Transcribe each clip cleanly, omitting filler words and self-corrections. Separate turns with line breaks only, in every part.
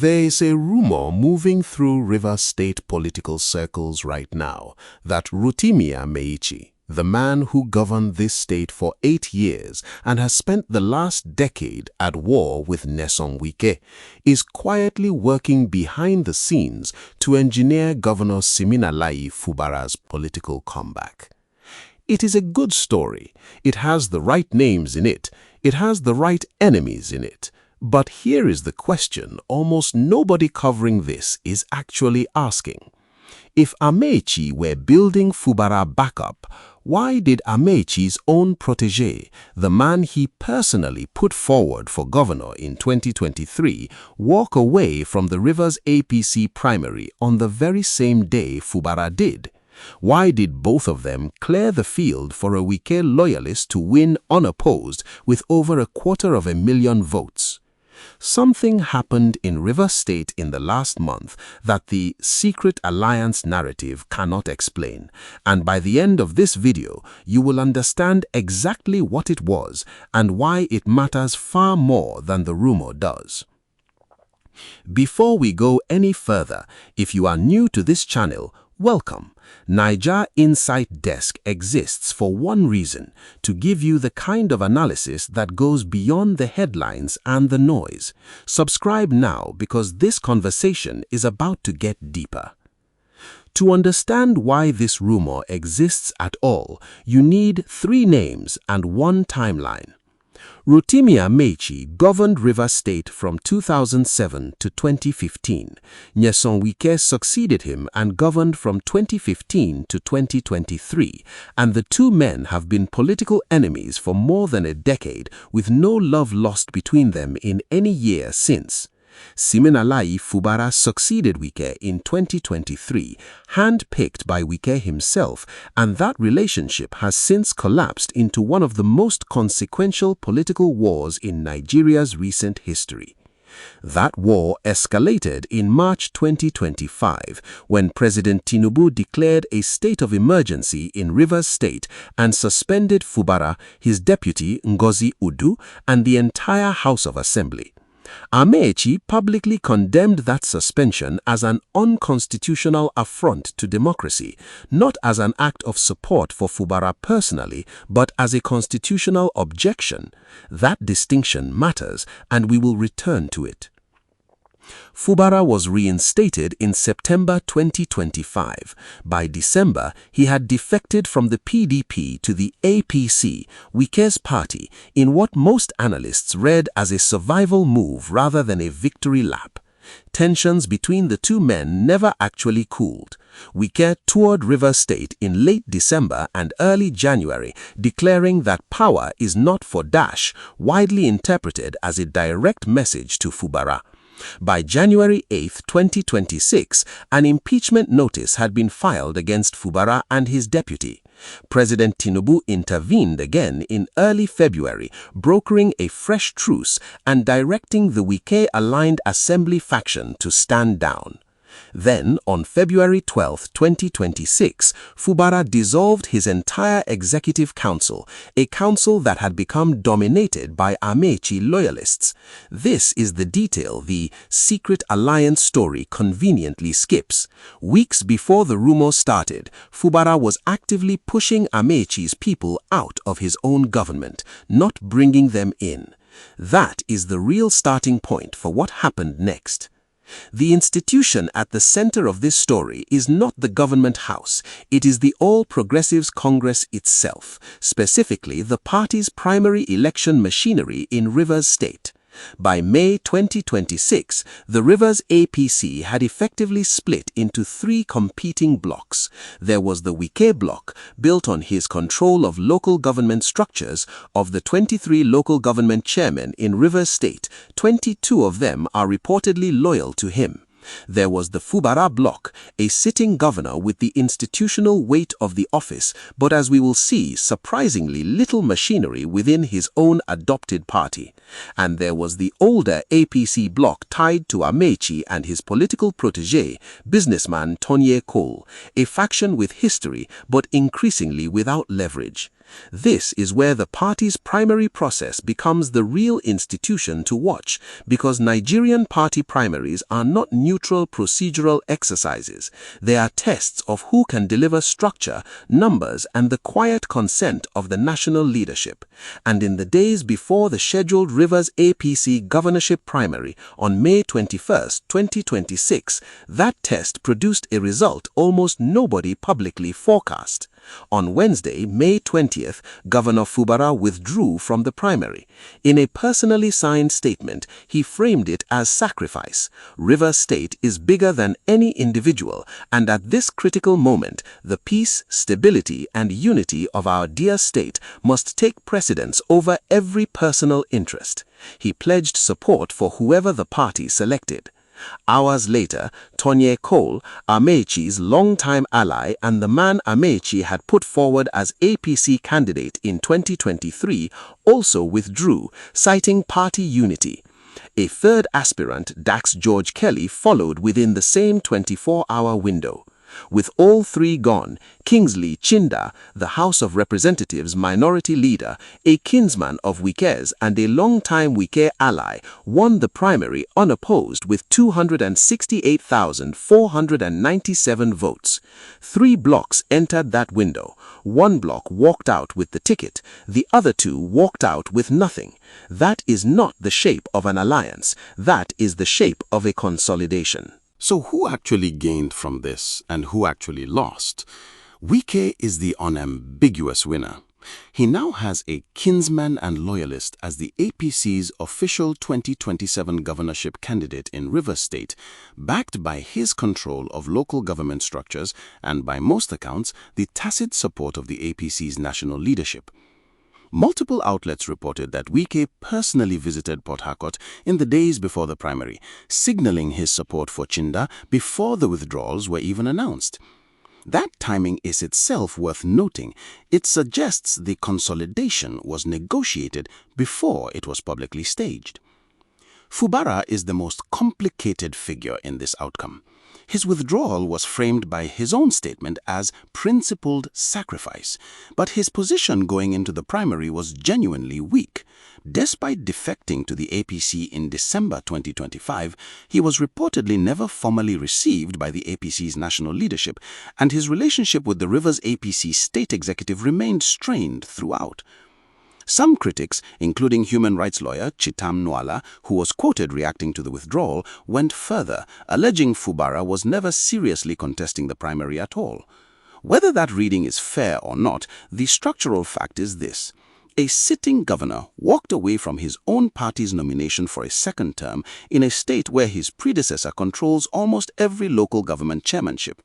There is a rumor moving through Rivers State political circles right now that Rotimi Amaechi, the man who governed this state for 8 years and has spent the last decade at war with Wike, is quietly working behind the scenes to engineer Governor Siminalayi Fubara's political comeback. It is a good story. It has the right names in it. It has the right enemies in it. But here is the question almost nobody covering this is actually asking. If Amaechi were building Fubara back up, why did Amaechi's own protégé, the man he personally put forward for governor in 2023, walk away from the Rivers APC primary on the very same day Fubara did? Why did both of them clear the field for a Wike loyalist to win unopposed with over 250,000 votes? Something happened in Rivers State in the last month that the secret alliance narrative cannot explain, and by the end of this video, you will understand exactly what it was and why it matters far more than the rumor does. Before we go any further, if you are new to this channel, welcome. Naija Insight Desk exists for one reason: to give you the kind of analysis that goes beyond the headlines and the noise. Subscribe now because this conversation is about to get deeper. To understand why this rumor exists at all, you need 3 names and 1 timeline. Rotimi Amaechi governed Rivers State from 2007 to 2015. Wike succeeded him and governed from 2015 to 2023, and the two men have been political enemies for more than a decade, with no love lost between them in any year since. Siminalayi Fubara succeeded Wike in 2023, hand-picked by Wike himself, and that relationship has since collapsed into one of the most consequential political wars in Nigeria's recent history. That war escalated in March 2025 when President Tinubu declared a state of emergency in Rivers State and suspended Fubara, his deputy Ngozi Udu, and the entire House of Assembly. Amaechi publicly condemned that suspension as an unconstitutional affront to democracy, not as an act of support for Fubara personally, but as a constitutional objection. That distinction matters, and we will return to it. Fubara was reinstated in September 2025. By December, he had defected from the PDP to the APC, Wike's party, in what most analysts read as a survival move rather than a victory lap. Tensions between the two men never actually cooled. Wike toured Rivers State in late December and early January, declaring that power is not for dash, widely interpreted as a direct message to Fubara. By January 8, 2026, an impeachment notice had been filed against Fubara and his deputy. President Tinubu intervened again in early February, brokering a fresh truce and directing the Wike-aligned Assembly faction to stand down. Then, on February 12, 2026, Fubara dissolved his entire executive council, a council that had become dominated by Amaechi loyalists. This is the detail the secret alliance story conveniently skips. Weeks before the rumor started, Fubara was actively pushing Amaechi's people out of his own government, not bringing them in. That is the real starting point for what happened next. The institution at the center of this story is not the government house, it is the All Progressives Congress itself, specifically the party's primary election machinery in Rivers State. By May 2026, the Rivers APC had effectively split into 3 competing blocks. There was the Wike bloc, built on his control of local government structures. Of the 23 local government chairmen in Rivers State, 22 of them are reportedly loyal to him. There was the Fubara bloc, a sitting governor with the institutional weight of the office, but as we will see, surprisingly little machinery within his own adopted party. And there was the older APC bloc tied to Amaechi and his political protégé, businessman Tonye Cole, a faction with history but increasingly without leverage. This is where the party's primary process becomes the real institution to watch, because Nigerian party primaries are not neutral procedural exercises. They are tests of who can deliver structure, numbers, and the quiet consent of the national leadership. And in the days before the scheduled Rivers APC governorship primary on May 21, 2026, that test produced a result almost nobody publicly forecast. On Wednesday, May 20th, Governor Fubara withdrew from the primary. In a personally signed statement, he framed it as sacrifice. Rivers State is bigger than any individual, and at this critical moment, the peace, stability, and unity of our dear state must take precedence over every personal interest. He pledged support for whoever the party selected. Hours later, Tonye Cole, Amaechi's longtime ally and the man Amaechi had put forward as APC candidate in 2023, also withdrew, citing party unity. A third aspirant, Dax George Kelly, followed within the same 24-hour window. With all three gone, Kingsley Chinda, the House of Representatives minority leader, a kinsman of Wike's and a longtime Wike ally, won the primary unopposed with 268,497 votes. 3 blocs entered that window. 1 bloc walked out with the ticket. The other 2 walked out with nothing. That is not the shape of an alliance. That is the shape of a consolidation.
So who actually gained from this and who actually lost? Wike is the unambiguous winner. He now has a kinsman and loyalist as the APC's official 2027 governorship candidate in Rivers State, backed by his control of local government structures and, by most accounts, the tacit support of the APC's national leadership. Multiple outlets reported that Wike personally visited Port Harcourt in the days before the primary, signaling his support for Chinda before the withdrawals were even announced. That timing is itself worth noting. It suggests the consolidation was negotiated before it was publicly staged. Fubara is the most complicated figure in this outcome. His withdrawal was framed by his own statement as principled sacrifice, but his position going into the primary was genuinely weak. Despite defecting to the APC in December 2025, he was reportedly never formally received by the APC's national leadership, and his relationship with the Rivers APC state executive remained strained throughout. Some critics, including human rights lawyer Chitam Nwala, who was quoted reacting to the withdrawal, went further, alleging Fubara was never seriously contesting the primary at all. Whether that reading is fair or not, the structural fact is this. A sitting governor walked away from his own party's nomination for a second term in a state where his predecessor controls almost every local government chairmanship.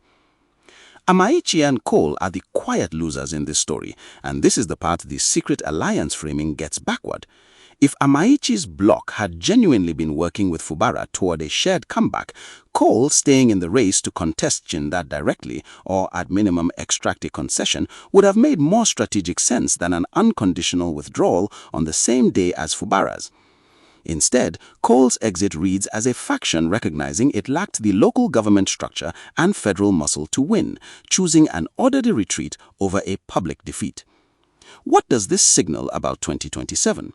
Amaechi and Cole are the quiet losers in this story, and this is the part the secret alliance framing gets backward. If Amaechi's bloc had genuinely been working with Fubara toward a shared comeback, Cole staying in the race to contest Chinda directly, or at minimum extract a concession, would have made more strategic sense than an unconditional withdrawal on the same day as Fubara's. Instead, Cole's exit reads as a faction recognizing it lacked the local government structure and federal muscle to win, choosing an orderly retreat over a public defeat. What does this signal about 2027?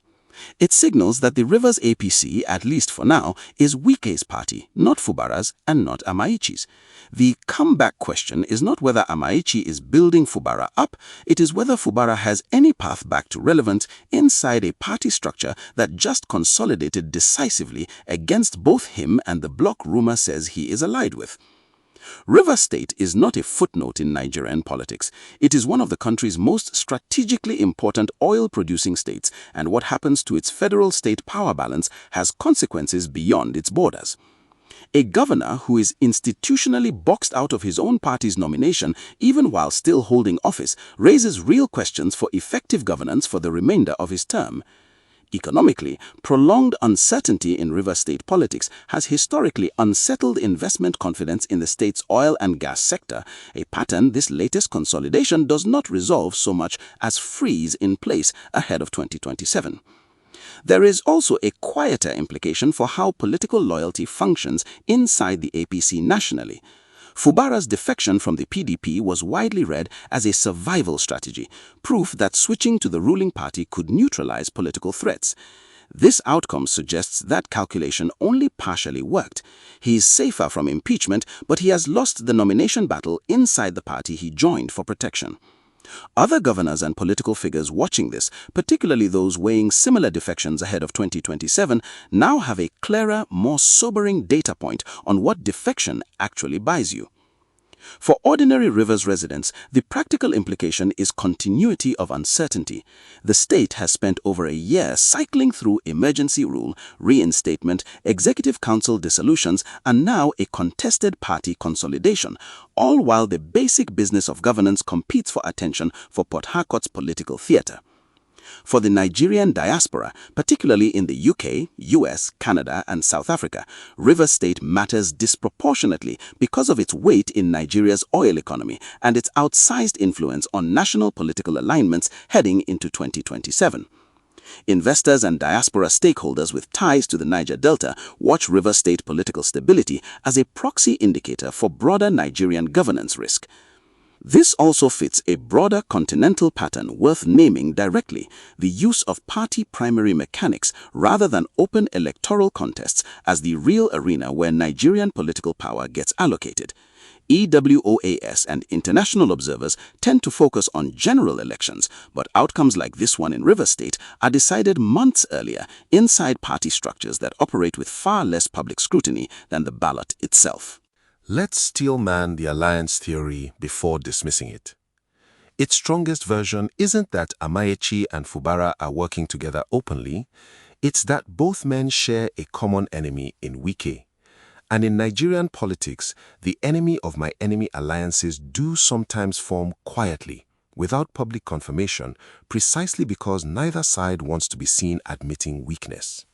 It signals that the Rivers APC, at least for now, is Wike's party, not Fubara's and not Amaechi's. The comeback question is not whether Amaechi is building Fubara up, it is whether Fubara has any path back to relevance inside a party structure that just consolidated decisively against both him and the bloc rumor says he is allied with. Rivers State is not a footnote in Nigerian politics. It is one of the country's most strategically important oil-producing states, and what happens to its federal-state power balance has consequences beyond its borders. A governor who is institutionally boxed out of his own party's nomination, even while still holding office, raises real questions for effective governance for the remainder of his term. Economically, prolonged uncertainty in Rivers State politics has historically unsettled investment confidence in the state's oil and gas sector, a pattern this latest consolidation does not resolve so much as freeze in place ahead of 2027. There is also a quieter implication for how political loyalty functions inside the APC nationally. Fubara's defection from the PDP was widely read as a survival strategy, proof that switching to the ruling party could neutralize political threats. This outcome suggests that calculation only partially worked. He is safer from impeachment, but he has lost the nomination battle inside the party he joined for protection. Other governors and political figures watching this, particularly those weighing similar defections ahead of 2027, now have a clearer, more sobering data point on what defection actually buys you. For ordinary Rivers residents, the practical implication is continuity of uncertainty. The state has spent over a year cycling through emergency rule, reinstatement, executive council dissolutions, and now a contested party consolidation, all while the basic business of governance competes for attention for Port Harcourt's political theatre. For the Nigerian diaspora, particularly in the UK, US, Canada, and South Africa, Rivers State matters disproportionately because of its weight in Nigeria's oil economy and its outsized influence on national political alignments heading into 2027. Investors and diaspora stakeholders with ties to the Niger Delta watch Rivers State political stability as a proxy indicator for broader Nigerian governance risk. This also fits a broader continental pattern worth naming directly: the use of party primary mechanics rather than open electoral contests as the real arena where Nigerian political power gets allocated. EWOAS and international observers tend to focus on general elections, but outcomes like this one in Rivers State are decided months earlier inside party structures that operate with far less public scrutiny than the ballot itself.
Let's steelman the alliance theory before dismissing it. Its strongest version isn't that Amaechi and Fubara are working together openly, it's that both men share a common enemy in Wike. And in Nigerian politics, the enemy of my enemy alliances do sometimes form quietly, without public confirmation, precisely because neither side wants to be seen admitting weakness.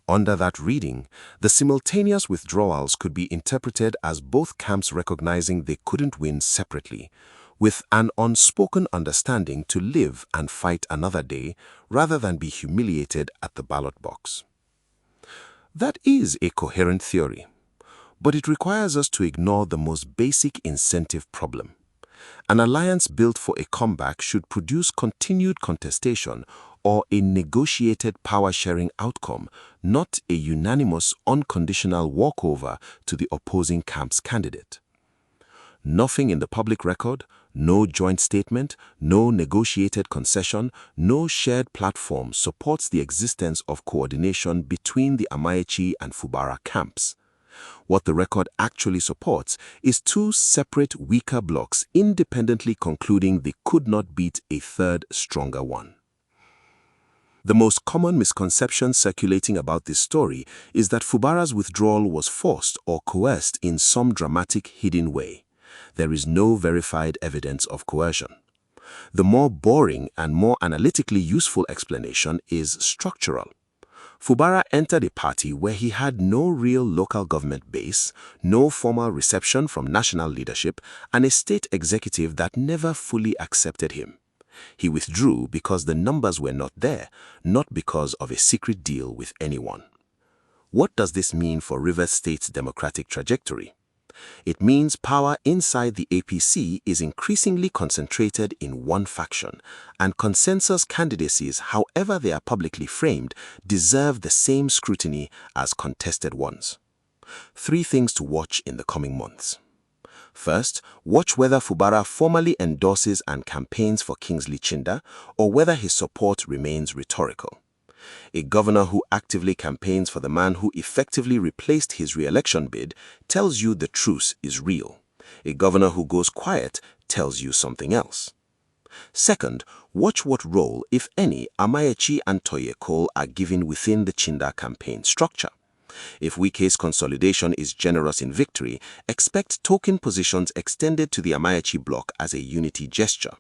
Under that reading, the simultaneous withdrawals could be interpreted as both camps recognizing they couldn't win separately, with an unspoken understanding to live and fight another day rather than be humiliated at the ballot box. That is a coherent theory, but it requires us to ignore the most basic incentive problem. An alliance built for a comeback should produce continued contestation or a negotiated power-sharing outcome, not a unanimous, unconditional walkover to the opposing camp's candidate. Nothing in the public record, no joint statement, no negotiated concession, no shared platform supports the existence of coordination between the Amaechi and Fubara camps. What the record actually supports is two separate weaker blocs independently concluding they could not beat a third, stronger one. The most common misconception circulating about this story is that Fubara's withdrawal was forced or coerced in some dramatic, hidden way. There is no verified evidence of coercion. The more boring and more analytically useful explanation is structural. Fubara entered a party where he had no real local government base, no formal reception from national leadership, and a state executive that never fully accepted him. He withdrew because the numbers were not there, not because of a secret deal with anyone. What does this mean for Rivers State's democratic trajectory? It means power inside the APC is increasingly concentrated in one faction, and consensus candidacies, however they are publicly framed, deserve the same scrutiny as contested ones. 3 things to watch in the coming months. First, watch whether Fubara formally endorses and campaigns for Kingsley Chinda, or whether his support remains rhetorical. A governor who actively campaigns for the man who effectively replaced his re-election bid tells you the truce is real. A governor who goes quiet tells you something else. Second, watch what role, if any, Amaechi and Tonye Cole are given within the Chinda campaign structure. If Wike's consolidation is generous in victory, expect token positions extended to the Amaechi bloc as a unity gesture.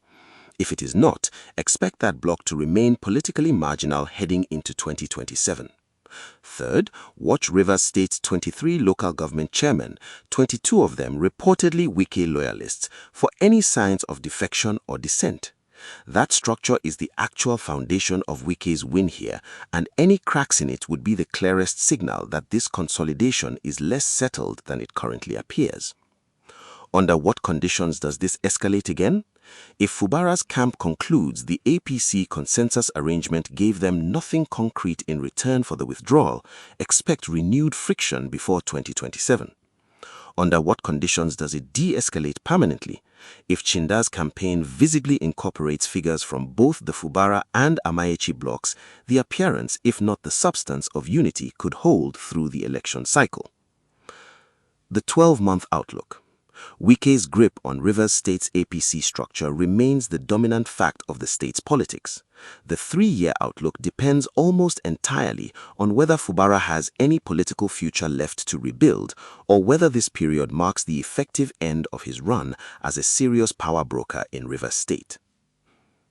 If it is not, expect that bloc to remain politically marginal heading into 2027. Third, watch Rivers State's 23 local government chairmen, 22 of them reportedly Wike loyalists, for any signs of defection or dissent. That structure is the actual foundation of Wike's win here, and any cracks in it would be the clearest signal that this consolidation is less settled than it currently appears. Under what conditions does this escalate again? If Fubara's camp concludes the APC consensus arrangement gave them nothing concrete in return for the withdrawal, expect renewed friction before 2027. Under what conditions does it de-escalate permanently? If Chinda's campaign visibly incorporates figures from both the Fubara and Amaechi blocs, the appearance, if not the substance, of unity could hold through the election cycle. The 12-month outlook. Wike's grip on Rivers State's APC structure remains the dominant fact of the state's politics. The 3-year outlook depends almost entirely on whether Fubara has any political future left to rebuild, or whether this period marks the effective end of his run as a serious power broker in Rivers State.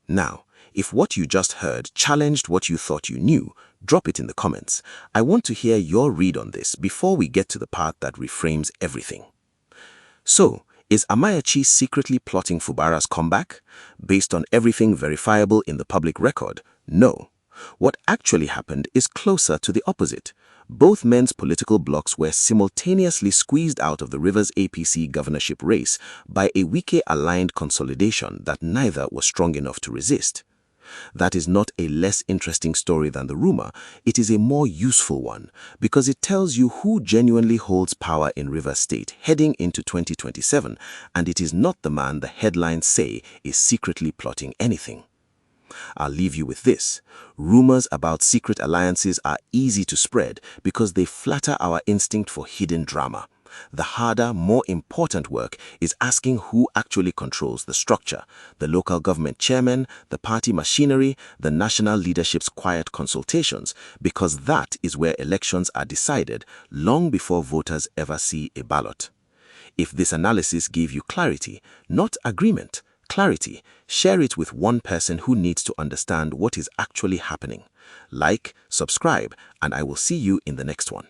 Now, if what you just heard challenged what you thought you knew, drop it in the comments. I want to hear your read on this before we get to the part that reframes everything. So, is Amaechi secretly plotting Fubara's comeback? Based on everything verifiable in the public record, no. What actually happened is closer to the opposite. Both men's political blocs were simultaneously squeezed out of the Rivers APC governorship race by a Wike-aligned consolidation that neither was strong enough to resist. That is not a less interesting story than the rumor. It is a more useful one because it tells you who genuinely holds power in Rivers State heading into 2027, and it is not the man the headlines say is secretly plotting anything. I'll leave you with this. Rumors about secret alliances are easy to spread because they flatter our instinct for hidden drama. The harder, more important work is asking who actually controls the structure: the local government chairman, the party machinery, the national leadership's quiet consultations, because that is where elections are decided long before voters ever see a ballot. If this analysis gave you clarity, not agreement, clarity, share it with one person who needs to understand what is actually happening. Like, subscribe, and I will see you in the next one.